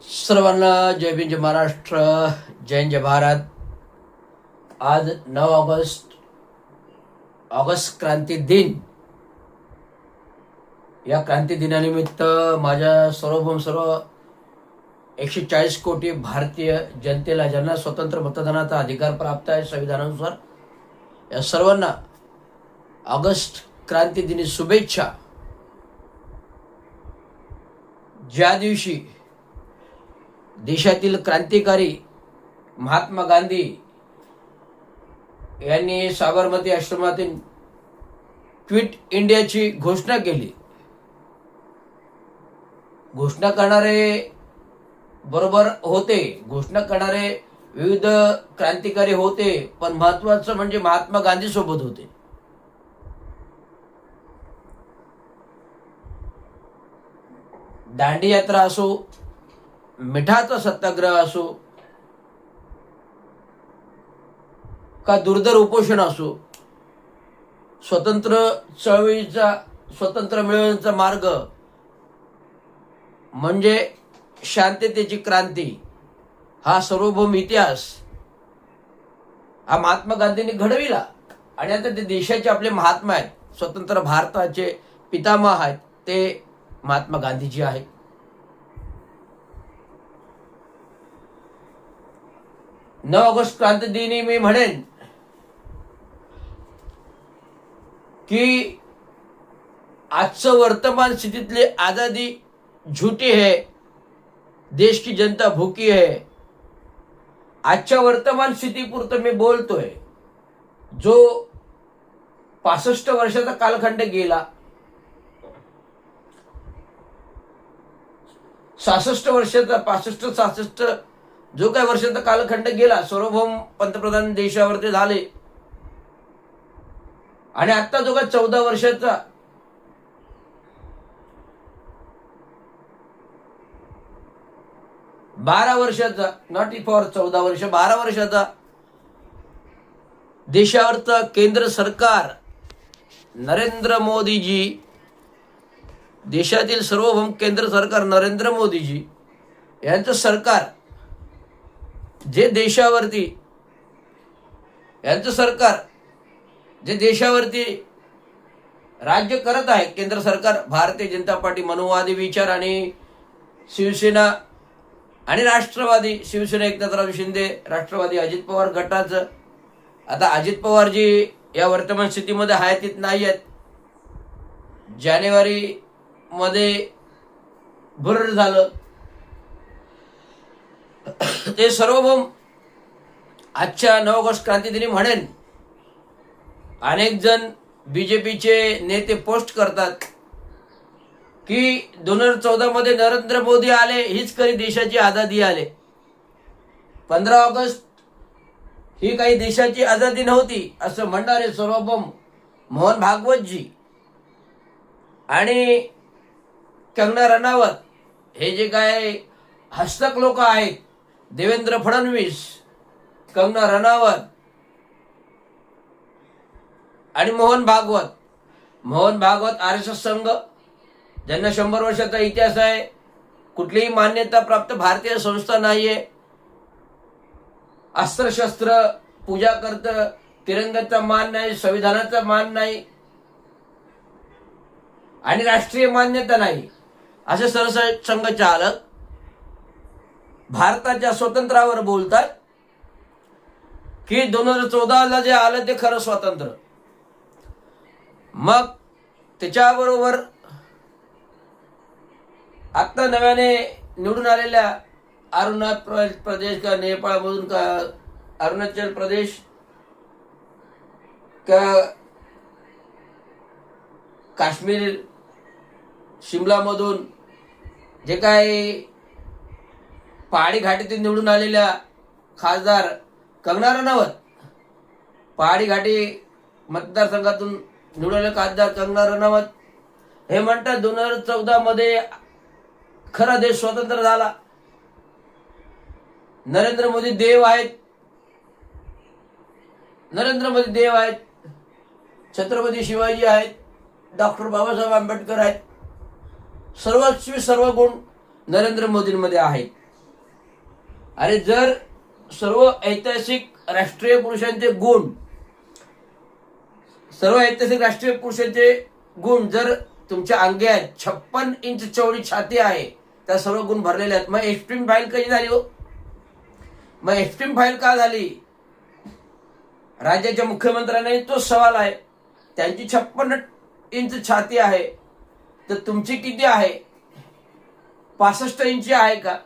सर्वांना जय भीम, जय महाराष्ट्र, जय हिंद, जय भारत. आज 9 ऑगस्ट क्रांती दिन. या क्रांती दिनानिमित्त माझ्या सर्व 140 कोटी भारतीय जनतेला, ज्यांना स्वतंत्र मतदानाचा अधिकार प्राप्त आहे संविधानानुसार, या सर्वांना ऑगस्ट क्रांती दिनी शुभेच्छा. ज्या दिवशी देशातील क्रांतिकारी महात्मा गांधी यांनी साबरमती आश्रमातून क्विट इंडियाची घोषणा केली. घोषणा करणारे बरोबर होते, घोषणा करणारे विविध क्रांतिकारी होते, पण महत्वाचं म्हणजे महात्मा गांधी सोबत होते. दांडी यात्रा असो, मिठाचा सत्याग्रह असो, का दुर्धर उपोषण असो, स्वतंत्र चळवळीचा, स्वतंत्र मिळवण्याचा मार्ग म्हणजे शांततेची क्रांती. हा सार्वभौम इतिहास हा महात्मा गांधींनी घडविला आणि आता ते देशाचे आपले महात्मा आहेत, स्वतंत्र भारताचे पितामह आहेत, ते महात्मा गांधीजी आहेत. ऑगस्ट क्रांती दिनी मी म्हणेन की आजचं वर्तमान स्थितीतली आजादी झूठी है, देश की जनता भूकी है. आजच्या वर्तमान स्थितीपुरतं मी बोलतोय. जो 65 वर्षाचा कालखंड गेला, 66 वर्षाचा, 65-66 जो काही वर्षाचा कालखंड गेला, सार्वभौम पंतप्रधान देशावरती झाले. आणि आता जो काही 14 वर्षाचा, 12 वर्षाचा, नॉट फॉर 14 वर्ष, 12 वर्षाचा देशावरचं केंद्र सरकार, नरेंद्र मोदीजी, देशातील सार्वभौम केंद्र सरकार नरेंद्र मोदीजी यांचं सरकार, जे देशावरती, यांचं सरकार जे देशावरती राज्य करत आहे, केंद्र सरकार, भारतीय जनता पार्टी, मनोवादी विचार आणि शिवसेना आणि राष्ट्रवादी, शिवसेना एकनाथराव शिंदे, राष्ट्रवादी अजित पवार गटाचं. आता अजित पवारजी या वर्तमान स्थितीमध्ये हयातीत नाही आहेत. जानेवारी मध्ये भर झालं. ते सार्वभौम आजच्या 9 ऑगस्ट क्रांती दिनी म्हणेन, अनेक जण बीजेपीचे नेते पोस्ट करतात की 2014 मध्ये नरेंद्र मोदी आले, हीच खरी देशाची आझादी आले. 15 ऑगस्ट ही काही देशाची आझादी नव्हती असं म्हणणारे सार्वभौम मोहन भागवतजी आणि कंगना रनौत हे जे काय हस्तक लोक आहेत, देवेंद्र फडणवीस, कंगना रनौत आणि मोहन भागवत RSS संघ, ज्यांना 100 वर्षाचा इतिहास आहे, कुठलीही मान्यता प्राप्त भारतीय संस्था नाहीये, अस्त्रशस्त्र पूजा करतं, तिरंग्याचा मान नाही, संविधानाचा मान नाही आणि राष्ट्रीय मान्यता नाही, असे सरसंघ चालक भारताच्या स्वातंत्र्यावर बोलतात की 2014 जे आलं ते खरं स्वातंत्र्य. मग त्याच्याबरोबर आता नव्याने निवडून आलेल्या अरुणाचल प्रदेश का नेपाळमधून का अरुणाचल प्रदेश का काश्मीर शिमलामधून जे काही पहाडी घाटीतून निवडून आलेल्या खासदार कंगना रनौत, पहाडी घाटी मतदारसंघातून निवडून आलेले खासदार कंगना रनौत हे म्हणतात 2014 मध्ये खरा देश स्वतंत्र झाला. नरेंद्र मोदी देव आहेत, छत्रपती शिवाजी आहेत, डॉक्टर बाबासाहेब आंबेडकर आहेत, सर्व गुण नरेंद्र मोदींमध्ये आहेत. अरे जर सर्व ऐतिहासिक राष्ट्रीय पुरुषांचे गुण, सर्व ऐतिहासिक राष्ट्रीय पुरुषांचे गुण जर तुमच्या अंगी आहेत, 56 इंच चौडी छाती आहे, त्या सर्व गुण भरलेले आहेत, मग एक्स्ट्रीम फाईल कशी झाली हो? मग एक्स्ट्रीम फाईल का झाली? राज्याच्या मुख्यमंत्र्यांनी तो सवाल आहे. त्यांची 56 इंच छाती आहे, तर तुमची किती आहे? 65 इंची आहे का?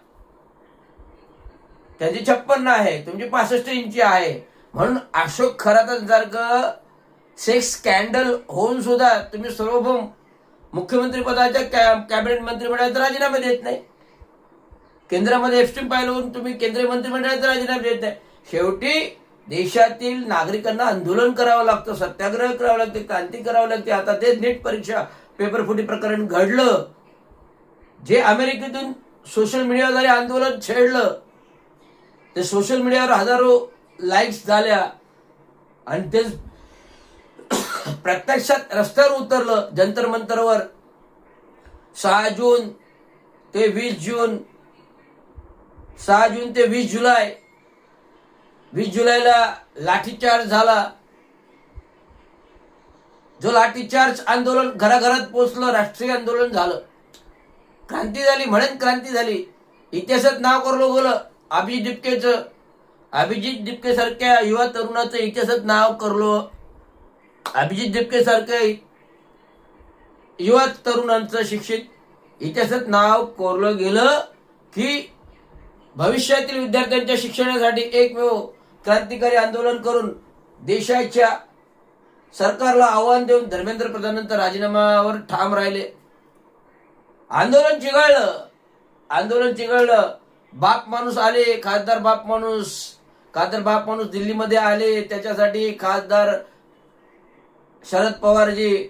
त्यांची 56 आहे, तुमची 65 इंची आहे. म्हणून अशोक खरातांसारखं सेक्स स्कॅन्डल होऊन सुद्धा तुम्ही सार्वभौम मुख्यमंत्री पदाच्या कॅबिनेट मंत्रिमंडळात राजीनामे देत नाही. केंद्रामध्ये एक्स्ट्रीम फाईल होऊन तुम्ही केंद्रीय मंत्रिमंडळात राजीनामे देत नाही. शेवटी देशातील नागरिकांना आंदोलन करावं लागतं, सत्याग्रह करावं लागते, क्रांती करावं लागते. आता ते नीट परीक्षा पेपरफुटी प्रकरण घडलं, जे अमेरिकेतून सोशल मीडियाद्वारे आंदोलन छेडलं, ते सोशल मीडियावर हजारो लाईक्स झाल्या आणि ते प्रत्यक्षात रस्त्यावर उतरलं जंतर मंतरवर. 6 जून ते 20 जून, 6 जून ते 20 जुलै, 20 जुलैला लाठीचार्ज झाला. जो लाठीचार्ज आंदोलन घराघरात पोहोचलं, राष्ट्रीय आंदोलन झालं, क्रांती झाली, म्हणून क्रांती झाली. इतिहासात नाव करलो गेलं अभिजित दिपकेचं. अभिजित दिपके सारख्या युवा तरुणाचं इतिहासात नाव करलो. अभिजित दिपके सारख्या युवा तरुणांचं शिक्षित इतिहासात नाव कोरलं गेलं की भविष्यातील विद्यार्थ्यांच्या शिक्षणासाठी एकमेव क्रांतिकारी आंदोलन करून देशाच्या सरकारला आव्हान देऊन धर्मेंद्र प्रधानांच्या राजीनाम्यावर ठाम राहिले. आंदोलन चिघळलं. बाप माणूस आले, खासदार बाप माणूस दिल्लीमध्ये आले. त्याच्यासाठी खासदार शरद पवारजी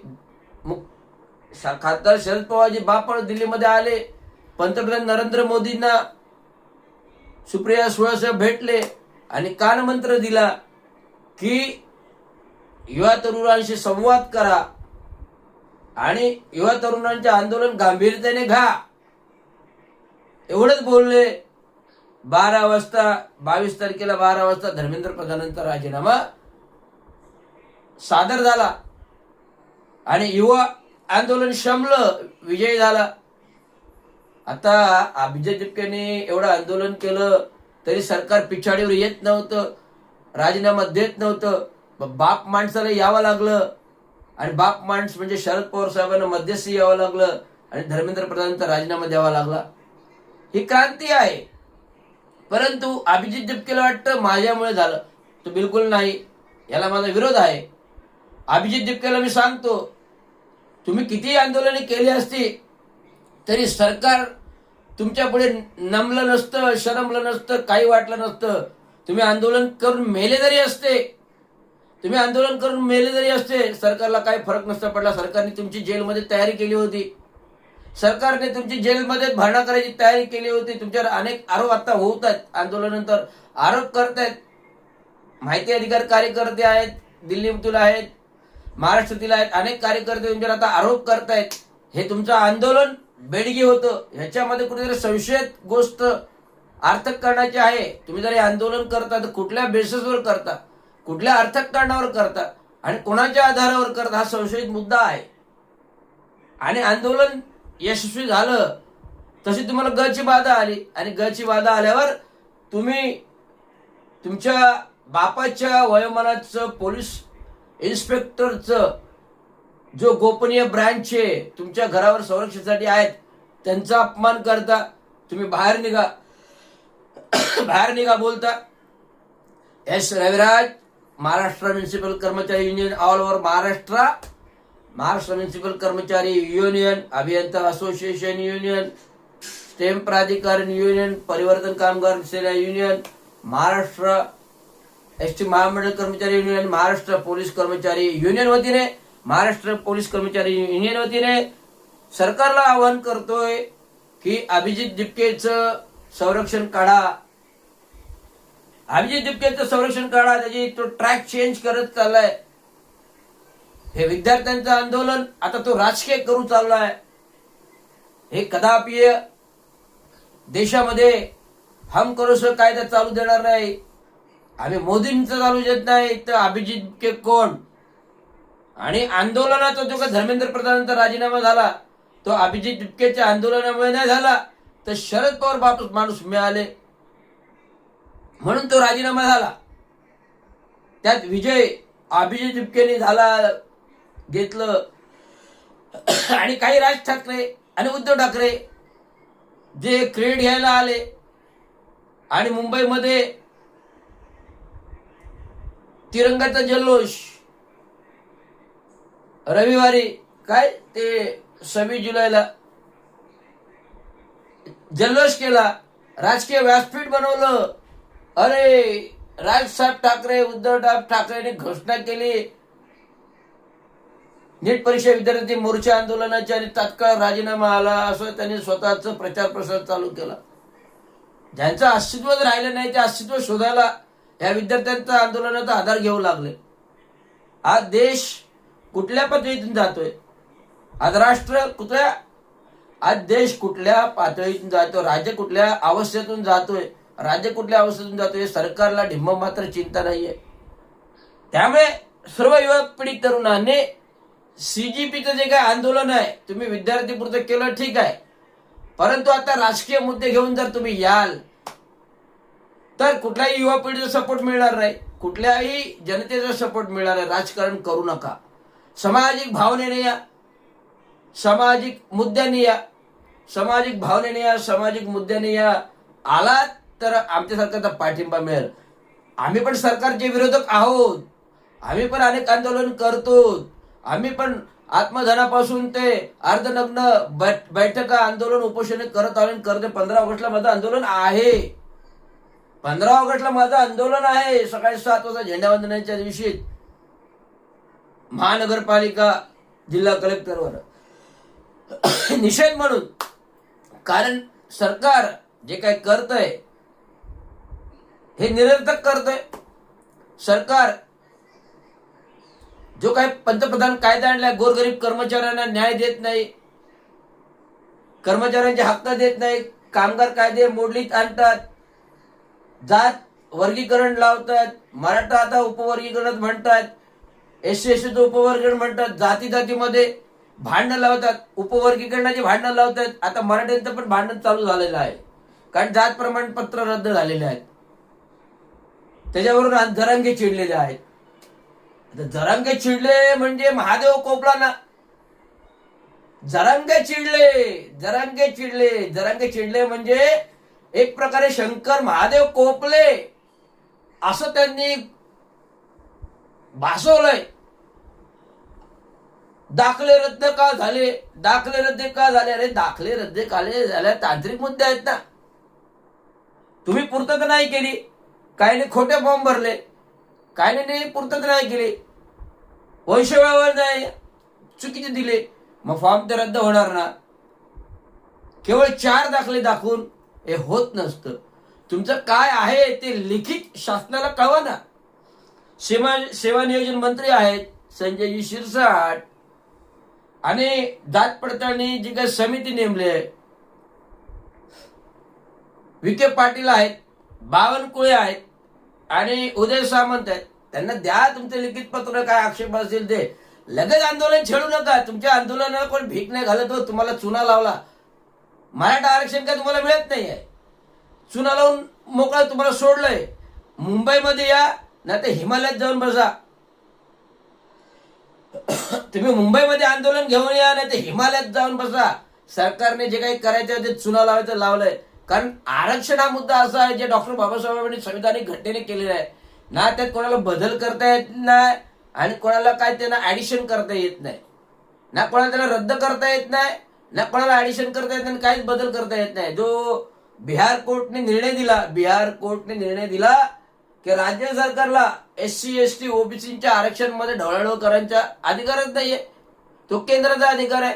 बाप माणूस दिल्लीमध्ये आले. पंतप्रधान नरेंद्र मोदींना सुप्रिया सुळे भेटले आणि कानमंत्र दिला की युवा तरुणांशी संवाद करा आणि युवा तरुणांचे आंदोलन गांभीर्याने घ्या. एवढंच बोलले. 12 वाजता 22 तारखेला 12 वाजता धर्मेंद्र प्रधानांचा राजीनामा सादर झाला आणि युवा आंदोलन शमलं, विजय झाला. आता अभिजित दिपकेने एवढं आंदोलन केलं तरी सरकार पिछाडीवर येत नव्हतं, राजीनामा देत नव्हतं. बाप माणसाला यावं लागलं आणि बाप माणूस म्हणजे शरद पवार साहेबांना मध्यस्थी यावं लागलं आणि धर्मेंद्र प्रधानांचा राजीनामा द्यावा लागला. ही क्रांती आहे. परंतु अभिजित दिपकेला वाटतं माझ्यामुळे झालं. तो बिलकुल नाही, याला माझा विरोध आहे. अभिजित दिपकेला मी सांगतो, तुम्ही किती आंदोलने केली असती तरी सरकार तुमच्या पुढे नमलं नसतं, शरमलं नसतं, काही वाटलं नसतं. तुम्ही आंदोलन करून मेले जरी असते सरकारला काही फरक नसता पडला. सरकारने तुमची जेलमध्ये तयारी केली होती. सरकारने तुमची जेलमध्ये भरणा करायची तयारी केली होती. तुमच्यावर अनेक आरोप आता होत आहेत. आंदोलनानंतर आरोप करतायत. माहिती अधिकार कार्यकर्ते आहेत, दिल्लीतील आहेत, महाराष्ट्रातील आहेत, अनेक कार्यकर्ते तुमच्यावर आता आरोप करतायत. हे तुमचं आंदोलन बेडगी होतं. ह्याच्यामध्ये कुठेतरी संशयित गोष्ट अर्थक करण्याची आहे. तुम्ही जर हे आंदोलन करता तर कुठल्या बेसिसवर करता, कुठल्या अर्थक कारणावर करता आणि कोणाच्या आधारावर करता, हा संशयित मुद्दा आहे. आणि आंदोलन यशस्वी झालं तशी तुम्हाला गची बाधा आली आणि गची बाधा आल्यावर तुम्ही तुमच्या बापाच्या वयोमानाचं पोलीस इन्स्पेक्टरचं जो गोपनीय ब्रांच आहे तुमच्या घरावर संरक्षणासाठी आहेत त्यांचा अपमान करता. तुम्ही बाहेर निघा बोलता. एस रविराज, महाराष्ट्र म्युनिसिपल कर्मचारी union all over Maharashtra municipal कर्मचारी युनियन, अभियंता असोसिएशन युनियन, स्टेम प्राधिकरण युनियन, परिवर्तन कामगार सेना युनियन, महाराष्ट्र एसटी महामंडळ कर्मचारी युनियन, महाराष्ट्र पोलीस कर्मचारी युनियन वतीने, महाराष्ट्र पोलीस कर्मचारी युनियन वतीने सरकारला आवाहन करतोय की अभिजित दिपकेचं संरक्षण काढा. त्याची तो ट्रॅक चेंज करत चाललाय. हे विद्यार्थ्यांचं आंदोलन आता तो राजकीय करू चाललाय. हे कदापि देशामध्ये हम करो सो कायदा चालू देणार नाही, आम्ही मोदींचं चालू देत नाही, तर अभिजित के कोण? आणि आंदोलनाचा जो का धर्मेंद्र प्रधानांचा राजीनामा झाला तो अभिजित टिपकेच्या आंदोलनामुळे नाही झाला, तर शरद पवार माणूस मिळाले म्हणून तो राजीनामा झाला. त्यात विजय अभिजित टिपकेने झाला घेतलं. आणि काही राज ठाकरे आणि उद्धव ठाकरे जे क्रेडिट घ्यायला आले आणि मुंबईमध्ये तिरंगाचा जल्लोष रविवारी काय ते 26 जुलैला जल्लोष केला, राजकीय व्यासपीठ बनवलं. अरे राजसाहेब ठाकरे उद्धव ठाकरेंनी घोषणा केली नीट परीक्षा विद्यार्थी मोर्चा आंदोलनाची आणि तात्काळ राजीनामा आला असं त्यांनी स्वतःचा प्रचार प्रसार चालू केला. ज्यांचं अस्तित्वच राहिलं नाही ते अस्तित्व शोधायला या विद्यार्थ्यांचा आंदोलनाचा आधार घेऊ लागले. आज देश कुठल्या पातळीतून जातोय, आज राष्ट्र कुठल्या, आज देश कुठल्या पातळीतून जातोय, राज्य कुठल्या अवस्थेतून जातोय, राज्य कुठल्या अवस्थेतून जातोय सरकारला ढिंब मात्र चिंता नाहीये. त्यामुळे सर्व युवा पिढी तरुणांनी सीजीपीचं जे काय आंदोलन आहे तुम्ही विद्यार्थी पुरतं केलं ठीक आहे, परंतु आता राजकीय मुद्दे घेऊन जर तुम्ही याल तर कुठल्याही युवा पिढीचा सपोर्ट मिळणार नाही, कुठल्याही जनतेचा सपोर्ट मिळणार नाही. राजकारण करू नका, सामाजिक भावनेने या, सामाजिक मुद्द्याने या, सामाजिक भावनेने या, सामाजिक मुद्द्याने या. आलात तर आमच्या सरकारचा पाठिंबा मिळेल. आम्ही पण सरकारचे विरोधक आहोत, आम्ही पण अनेक आंदोलन करतो, आम्ही पण आत्मधनापासून ते अर्धनग्न बैठका आंदोलन उपोषण करत आलो करते. 15 ऑगस्टला माझं आंदोलन आहे, 15 ऑगस्टला माझं आंदोलन आहे. सकाळी 7 वाजता झेंडावंदनाच्या दिवशी महानगरपालिका जिल्हा कलेक्टरवर निषेध म्हणून. कारण सरकार जे काही करतंय हे निरर्थक करतंय. सरकार जो काही पंतप्रधान कायदा आणलाय गोरगरीब कर्मचाऱ्यांना न्याय देत नाही, कर्मचाऱ्यांचे हक्क देत नाही, कामगार कायदे मोडलीत आणतात, जात वर्गीकरण लावतात, मराठा आता उपवर्गीकरण म्हणतात, SC/STचं उपवर्गीकरण म्हणतात, जाती जातीमध्ये भांडणं लावतात, उपवर्गीकरणाची भांडणं लावतात. आता मराठ्यांचं पण भांडण चालू झालेलं आहे कारण जात प्रमाणपत्र रद्द झालेले आहेत. त्याच्यावरून जरांगे चिडलेले आहेत. जरांगे चिडले म्हणजे महादेव कोपला ना, जरांगे चिडले म्हणजे एक प्रकारे शंकर महादेव कोपले असं त्यांनी भासवलंय. दाखले रद्द का झाले? अरे दाखले रद्द झाले तांत्रिक मुद्दे आहेत ना. तुम्ही पूर्तता नाही केली, काही नाही खोटे फॉर्म भरले, काही नाही पूर्तता नाही केली, वंशव्यवहार नाही चुकीचे दिले, मग फॉर्म ते रद्द होणार ना. केवळ 4 दाखले दाखवून हे होत नसतं. तुमचं काय आहे ते लिखित शासनाला कळवा ना. सेवा नियोजन मंत्री आहेत संजयजी शिरसाट आणि जात पडताळणी जी काही समिती नेमली आहे विखे पाटील आहेत, बावनकुळे आहेत आणि उदय सामंत आहेत. त्यांना द्या तुमचे लिखित पत्र, काय आक्षेप असेल ते. लगेच आंदोलन छेडू नका. तुमच्या आंदोलनाला कोण भीक नाही घालत हो. तुम्हाला चुना लावला, मराठा आरक्षण काय तुम्हाला मिळत नाही आहे, चुना लावून मोकळं तुम्हाला सोडलंय. मुंबईमध्ये या नाही तर हिमालयात जाऊन बसा. तुम्ही मुंबईमध्ये आंदोलन घेऊन या नाही तर हिमालयात जाऊन बसा. सरकारने जे काही करायचं ते चुना लावायचं लावलंय. कारण आरक्षण हा मुद्दा असा आहे जे डॉक्टर बाबासाहेबांनी संविधानिक घटनेने केलेला आहे ना. त्यात कोणाला बदल करता येत नाही आणि कोणाला काय त्यांना ऍडिशन करता येत नाही ना, कोणाला त्याला रद्द करता येत नाही ना, कोणाला ऍडिशन करता येत नाही, काहीच बदल करता येत नाही. जो बिहार कोर्टने निर्णय दिला की राज्य सरकारला SC/ST OBCच्या आरक्षणमध्ये ढवळाढवळ करायचा अधिकारच नाहीये, तो केंद्राचा अधिकार आहे.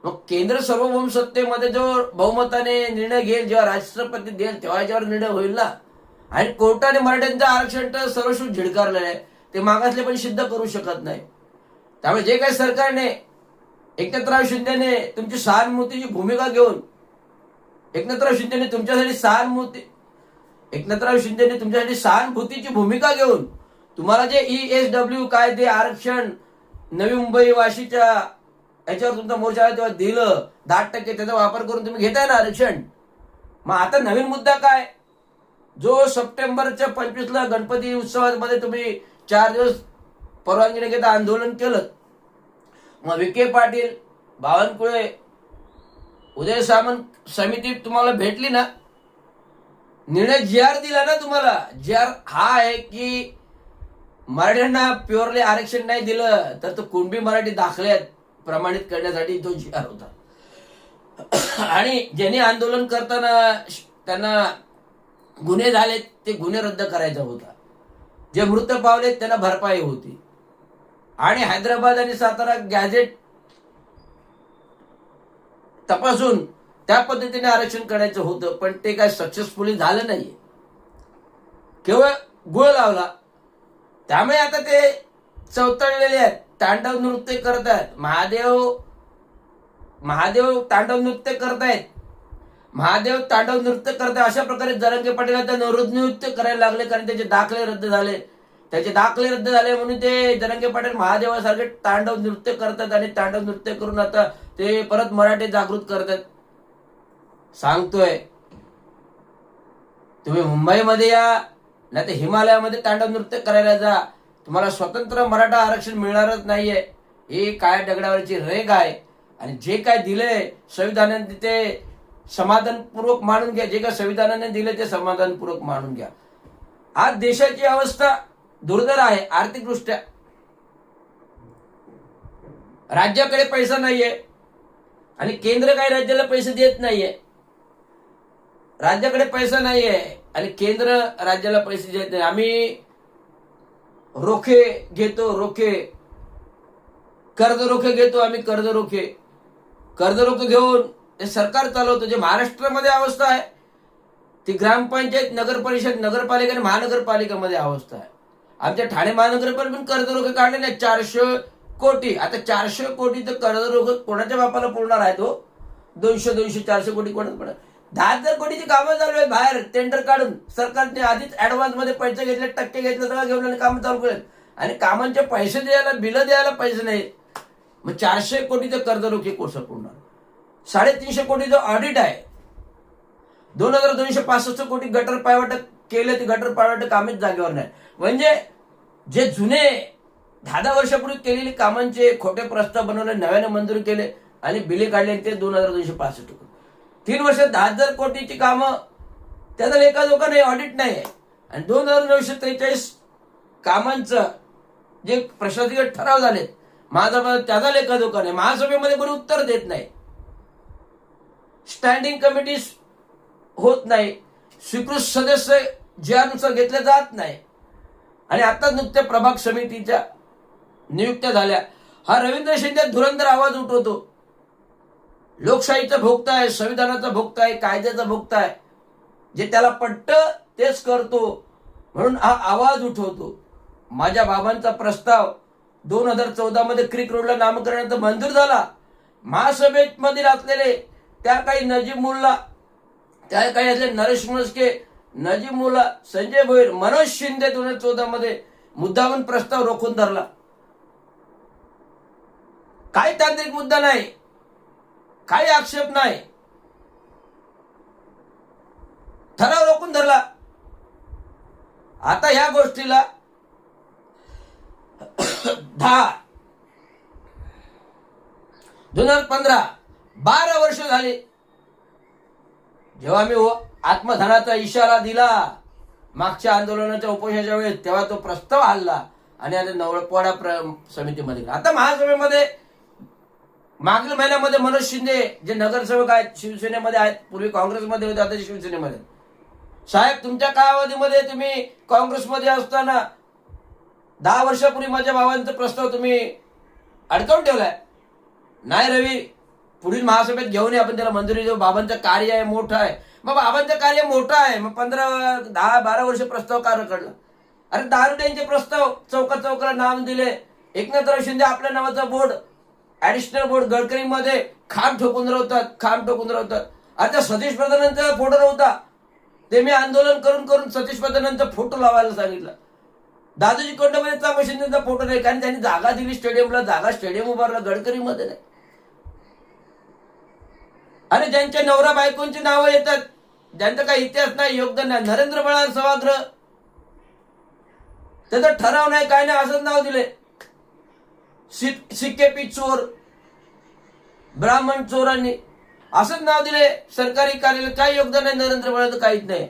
मग केंद्र सार्वभौम सत्तेमध्ये जो बहुमताने निर्णय घेईल, जेव्हा राष्ट्रपती देईल तेव्हा याच्यावर निर्णय होईल ना. आणि कोर्टाने मराठ्यांचं आरक्षण तर सर्वस्वी झिडकारलेलं आहे, ते मागासले पण सिद्ध करू शकत नाही. त्यामुळे जे काही सरकारने एकनाथराव शिंदेने तुमची सहानुभूतीची भूमिका घेऊन एकनाथराव शिंदेने तुमच्यासाठी एकनाथराव शिंदेने तुमच्यासाठी सहानुभूतीची भूमिका घेऊन तुम्हाला जे ESW काय ते आरक्षण नवी मुंबई वाशीच्या याच्यावर तुमचा मोर्चा आला तेव्हा दिलं 10% त्याचा वापर करून तुम्ही घेताय ना आरक्षण. मग आता नवीन मुद्दा काय, जो सप्टेंबरच्या 25ला गणपती उत्सवामध्ये तुम्ही 4 दिवस परवानगी न घेता आंदोलन केलं. मग विखे पाटील, बावनकुळे, उदय सामंत समिती तुम्हाला भेटली ना, निर्णय GR दिला ना तुम्हाला. GR हा आहे की मराठ्यांना प्युअरली आरक्षण नाही दिलं तर तो कुणबी मराठी दाखल्यात प्रमाणित करण्यासाठी तो GR होता. आणि ज्यांनी आंदोलन करताना त्यांना गुन्हे झाले ते गुन्हे रद्द करायचा होता. जे मृत पावले त्यांना भरपाई होती. आणि हैदराबाद आणि सातारा गॅझेट तपासून त्या पद्धतीने आरक्षण करायचं होतं, पण ते काय सक्सेसफुली झालं नाहीये, केवळ गुळ लावला. त्यामुळे आता ते चवतळलेले आहेत, तांडव नृत्य करत आहेत. महादेव तांडव नृत्य करतायत. महादेव तांडव नृत्य करताय अशा प्रकारे जरांगे पाटील आता नृत्य करायला लागले, कारण त्याचे दाखले रद्द झाले. त्याचे दाखले रद्द झाले म्हणून ते जरांगे पाटील महादेवासारखे तांडव नृत्य करतात आणि तांडव नृत्य करून आता ते परत मराठी जागृत करतात. सांगतोय तुम्ही मुंबईमध्ये या नाही तर हिमालयामध्ये तांडव नृत्य करायला जा, तुम्हाला स्वतंत्र मराठा आरक्षण मिळणारच नाहीये. ही काय दगडावरची रेग आहे. आणि जे काय दिले संविधानाने ते समाधानपूर्वक मानून घ्या. जे काय संविधानाने दिले ते समाधानपूर्वक मानून घ्या. आज देशाची अवस्था दुर्धर आहे आर्थिकदृष्ट्या. राज्याकडे पैसा नाहीये आणि केंद्र काही राज्याला पैसे देत नाहीये. राज्याकडे पैसा नाहीये आणि केंद्र राज्याला पैसे देत नाही. आम्ही रोखे घेतो, कर्ज रोखे घेतो आम्ही, कर्ज रोखे घेऊन ते सरकार चालवतो. जे महाराष्ट्रामध्ये अवस्था आहे ती ग्रामपंचायत, नगर परिषद, नगरपालिका आणि महानगरपालिकेमध्ये अवस्था आहे. आमच्या ठाणे महानगरपालिकेतून कर्ज रोखे काढले नाही 400 कोटी. आता 400 कोटी तर कर्ज रोखे कोणाच्या बापाला पुरणार आहे तो? 200 400 कोटी कोणाला पडणार? 10,000 कोटीची कामं चालू आहेत बाहेर टेंडर काढून. सरकारने आधीच ऍडव्हान्स मध्ये पैसे घेतले, टक्के घेतले, सगळं घेऊन कामं चालू केले आणि कामांचे पैसे द्यायला, बिलं द्यायला पैसे नाही. मग 400 कोटीचं कर्ज रोखे कोसं पुरणार? 350 कोटीचं ऑडिट आहे. 2265 कोटी गटर पायवाटप केले, ते गटर पायवाटप कामच जागेवर नाही. म्हणजे जे जुने 10 वर्षापूर्वी केलेली कामांचे खोटे प्रस्ताव बनवले, नव्याने मंजूर केले आणि बिले काढले ते 2265 कोटी. 3 वर्षात 10,000 कोटीची कामं, त्याचा लेखाजोखा नाही, ऑडिट नाही. आणि 2943 कामांचं जे प्रशासकीय ठराव झालेत महासभा, त्याचा लेखाजोखा नाही. महासभेमध्ये कोणी उत्तर देत नाही. स्टँडिंग कमिटी होत नाही. स्वीकृत सदस्य ज्यानुसार घेतले जात नाही. आणि आता नुकत्या प्रभाग समितीच्या नियुक्त्या झाल्या. हा रवींद्र शिंदे धुरंधर आवाज उठवतो. लोकशाहीचा भोगता आहे, संविधानाचा भोगता आहे, कायद्याचा भोगता आहे. जे त्याला पटतं तेच करतो म्हणून हा आवाज उठवतो. माझ्या बाबांचा प्रस्ताव 2014 मध्ये क्रिक रोडला नामकरणाचा मंजूर झाला. महासभेमध्ये असलेले त्या काही नजीब मुल्ला, त्या काही असले नरेश म्हस्के, नजीब मुल्ला, संजय भोईर, मनोज शिंदे 2014 मध्ये मुद्दामून प्रस्ताव रोखून धरला. काही तांत्रिक मुद्दा नाही, काही आक्षेप नाही, ठराव रोखून धरला. आता ह्या गोष्टीला 2015 12 वर्ष झाली. जेव्हा मी आत्मधनाचा इशारा दिला मागच्या आंदोलनाच्या उपोषणाच्या वेळेस, तेव्हा तो प्रस्ताव हल्ला आणि आता नवळपाडा समितीमध्ये. आता महासभेमध्ये मागील महिन्यामध्ये मनोज शिंदे जे नगरसेवक आहेत, शिवसेनेमध्ये आहेत, पूर्वी काँग्रेसमध्ये होते, आता शिवसेनेमध्ये. साहेब, तुमच्या कालावधीमध्ये तुम्ही काँग्रेसमध्ये असताना 10 वर्षापूर्वी माझ्या भावांचा प्रस्ताव तुम्ही अडकवून ठेवलाय. नाही रवी, पुढील महासभेत घेऊन ये, आपण त्याला मंजुरी देऊ. बाबांचं कार्य आहे, मोठं आहे. मग बाबांचं कार्य मोठं आहे, मग 10-12 वर्ष प्रस्ताव का रखडला? अरे दारुड्यांचे प्रस्ताव चौकाला नाव दिले. एकनाथराव शिंदे आपल्या नावाचा बोर्ड, ऍडिशनल बोर्ड गडकरीमध्ये खांब ठोकून राहतात. आता सतीश प्रधानांचा फोटो नव्हता, ते मी आंदोलन करून करून सतीश पदानंचा फोटो लावायला सांगितलं. दादोजी कोंडामध्ये चांगो शिंदेचा फोटो नाही, कारण त्यांनी जागा दिली स्टेडियमला, जागा स्टेडियम उभारला, गडकरीमध्ये नाही. आणि ज्यांच्या नवरा बायकोंची नावं येतात, ज्यांचा काही इतिहास नाही, योगदान नाही, नरेंद्र बळार सभागृह, त्याचा ठराव नाही, काय नाही, असंच नाव दिले. सिक्केपी चोर, ब्राह्मण चोरांनी असंच नाव दिले. सरकारी कार्यालय काही योगदान नाही, नरेंद्र बळाचं काहीच नाही.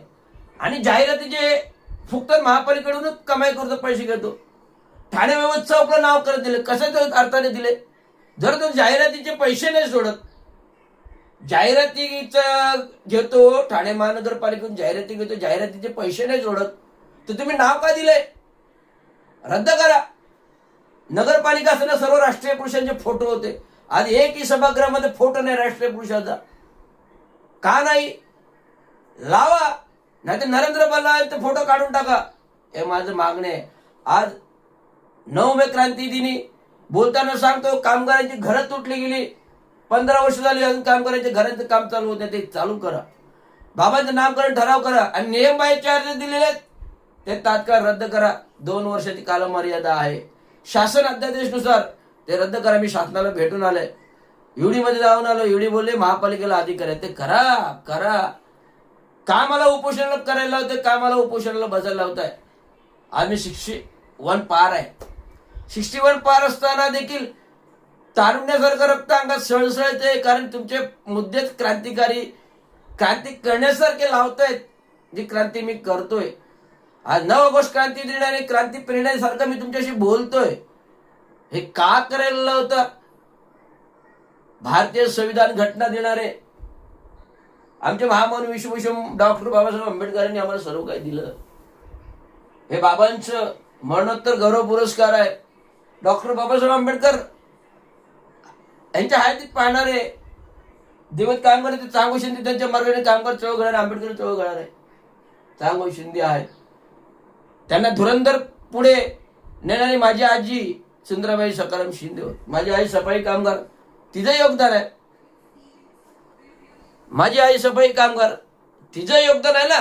आणि जाहिरातीचे फुकट महापालिकेकडूनच कमाई करतो, पैसे घेतो. ठाणे महोत्सव आपलं नाव करत दिले, कशाच्या अर्थाने दिले? जर तो जाहिरातीचे पैसे नाही सोडत, जाहिरातीचा घेतो, ठाणे महानगरपालिकेतून जाहिराती घेतो, जाहिरातीचे पैसे नाही सोडत, तर तुम्ही नाव का दिले? रद्द करा. नगरपालिका असताना सर्व राष्ट्रीय पुरुषांचे फोटो होते, आज एकही सभागृहामध्ये फोटो नाही राष्ट्रीय पुरुषाचा. का नाही? लावा, नाही तर नरेंद्र बल्लाळांचे फोटो काढून टाका. हे माझं मागणे आहे. आज 9 क्रांती दिनी बोलताना सांगतो, कामगारांची घरं तुटली गेली, 15 वर्ष झाली, अजून कामगारांच्या घरांचं काम चालू होत नाही, ते चालू करा. बाबांचं नामकरण ठराव करा. आणि नियम बाह्य चार्ज दिलेले आहेत ते तात्काळ रद्द करा. 2 वर्षाची कालमर्यादा आहे. शासन अध्यादेशानुसार ते रद्द करा. मी शासनाला भेटून आलोय, युडी मध्ये जाऊन आलो. युडी बोलले महापालिकेला अधिकार आहे, ते करा. कामाला उपोषणाला करायला लावते, कामाला उपोषणाला बसायला लावताय. आम्ही 61 पार आहे. 61 पार असताना देखील तारुण्यासारखं रक्त अंगात सळसळते, कारण तुमचे मुद्देच क्रांती करण्यासारखे लावतायत. जी क्रांती मी करतोय, आज 9 ऑगस्ट क्रांती दिन आणि क्रांती प्रेरणासारखं मी तुमच्याशी बोलतोय, हे का करायला लावता? भारतीय संविधान घटना देणारे आमचे महामौनी विश्वभूषण डॉक्टर बाबासाहेब आंबेडकरांनी आम्हाला सर्व काही दिलं. हे बाबांचं मरणोत्तर गौरव पुरस्कार आहे. डॉक्टर बाबासाहेब आंबेडकर यांच्या हयातीत पाहणारे दिवस कामगार, ते चांगो शिंदे त्यांच्या मार्गाने कामगार चळवळ घडणार, आंबेडकर चळवळ घडणार आहे. चांगो शिंदे आहे, त्यांना धुरंधर पुढे नेणारी माझी आजी सुंदराबाई सकाराम शिंदे होत. माझी आई सफाई कामगार, तिचं योगदान आहे. माझी आई सफाई कामगार, तिचं योगदान आहे ना.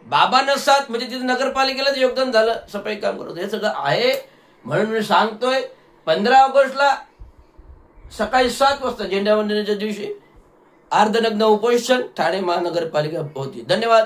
बाबांना साथ म्हणजे तिथं नगरपालिकेलाच योगदान झालं, सफाई कामगार, हे सगळं आहे. म्हणून मी सांगतोय, 15 ऑगस्टला सकाळी 7 वाजता झेंडावंदनाच्या दिवशी अर्धनग्न उपोषण ठाणे महानगरपालिका होती. धन्यवाद.